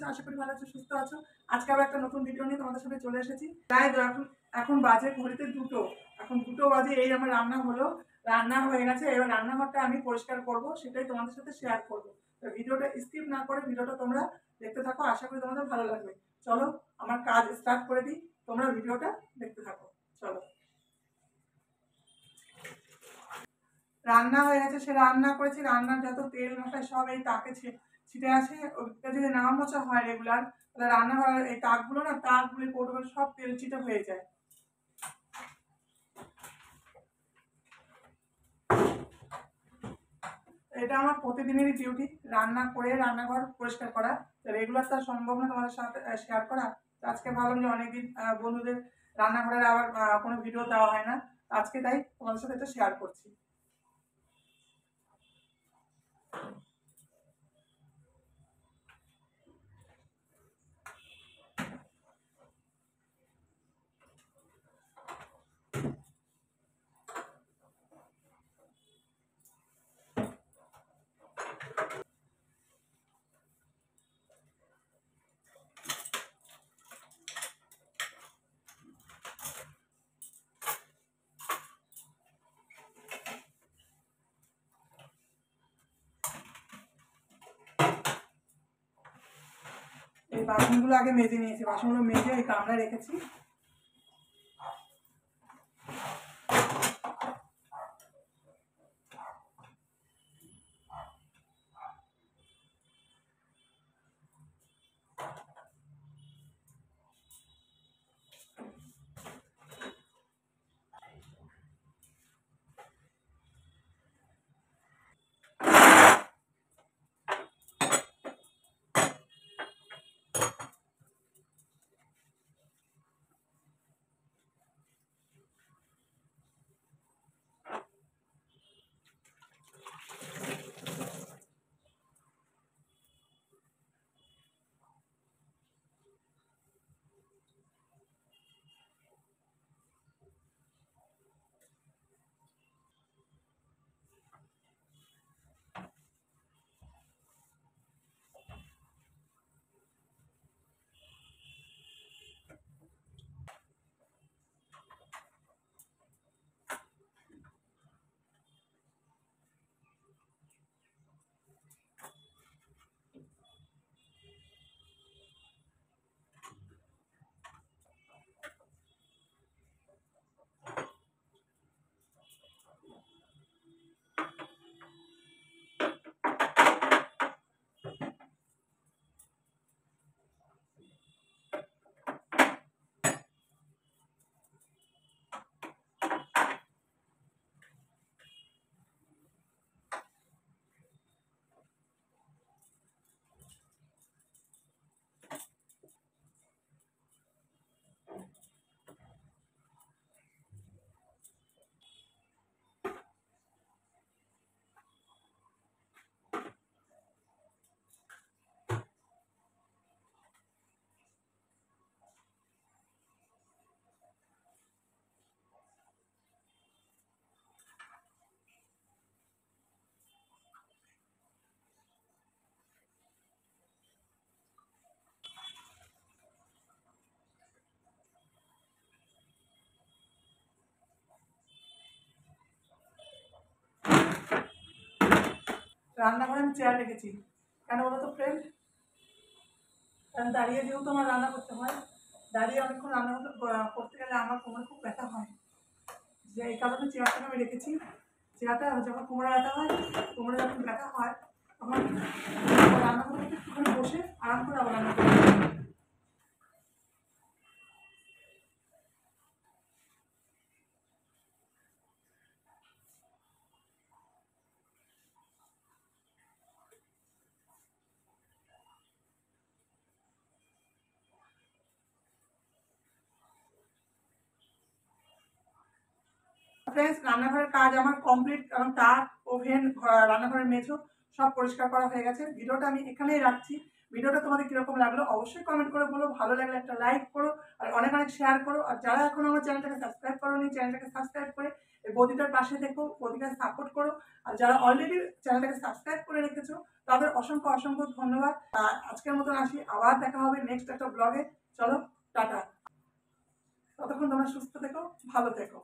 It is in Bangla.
আছো? আশা করি ভালো আছো, সুস্থ আছো। আজকে আবার একটা নতুন ভিডিও নিয়ে তোমাদের সাথে চলে এসেছি। প্রায় এখন বাজে ঘড়িতে 2টো, এখন 2টো বাজে। এই আমার রান্না হলো, রান্না হয়ে গেছে। এবার রান্নাঘরটা আমি পরিষ্কার করব, সেটাই তোমাদের সাথে শেয়ার করবো। তো ভিডিওটা স্কিপ না করে ভিডিওটা তোমরা দেখতে থাকো, আশা করি তোমাদের ভালো লাগবে। চলো আমার কাজ স্টার্ট করে দিই, তোমরা ভিডিওটা দেখতে থাকো। চলো, রান্না হয়ে গেছে। সে রান্না করেছি, রান্নার যত তেল মশলা সব এই তাকে ছিটে আছে। ওটা যদি না মোছা হয় রেগুলার, তাহলে রান্নাঘরের এই তাকগুলো না, তাকগুলি পড়বে, সব তেল ছিটে হয়ে যায়। এটা আমার প্রতিদিনেরই ডিউটি, রান্না করে রান্নাঘর পরিষ্কার করা। রেগুলার তো সম্ভব না তোমাদের সাথে শেয়ার করা। আজকে ভাবলাম যে অনেকদিন বন্ধুদের রান্নাঘরের আবার কোনো ভিডিও দেওয়া হয় না, আজকে তাই তোমাদের সাথে এটা শেয়ার করছি। এই বাসনগুলো আগে মেজে নিয়েছি, বাসনগুলো মেজে ওই গামলায় রেখেছি। রান্নাঘরে আমি চেয়ার রেখেছি, কেন বলো তো ফ্রেন্ড? কারণ দাঁড়িয়ে যেহেতু আমার রান্না করতে হয়, দাঁড়িয়ে অনেকক্ষণ রান্না করতে গেলে আমার কোমরে খুব ব্যথা হয়, যে এই কারণে চেয়ারটাকে আমি রেখেছি। চেয়ারটা যখন কোমরে ব্যথা হয়, কোমরে যখন ব্যথা হয়, তখন রান্না করতে একটুখানি বসে আরাম করে আবার রান্না করতে হয়। ফ্রেন্ডস, রান্নাঘরের কাজ আমার কমপ্লিট, কারণ তার ওভেন রান্নাঘরের মেঝো সব পরিষ্কার করা হয়ে গেছে। ভিডিওটা আমি এখানেই রাখছি, ভিডিওটা তোমাদের কিরকম লাগলো অবশ্যই কমেন্ট করে বলো, ভালো লাগলে একটা লাইক করো আর অনেক অনেক শেয়ার করো। আর যারা এখন আমার চ্যানেলটাকে সাবস্ক্রাইব করোনি, চ্যানেলটাকে সাবস্ক্রাইব করে এই বৌদিটার পাশে দেখো, বৌদিটাকে সাপোর্ট করো। আর যারা অলরেডি চ্যানেলটাকে সাবস্ক্রাইব করে রেখেছো তাদের অসংখ্য অসংখ্য ধন্যবাদ। আর আজকের মতন আসি, আবার দেখা হবে নেক্সট একটা ব্লগে। চলো টাটা, ততক্ষণ তোমরা সুস্থ থেকো, ভালো থেকো।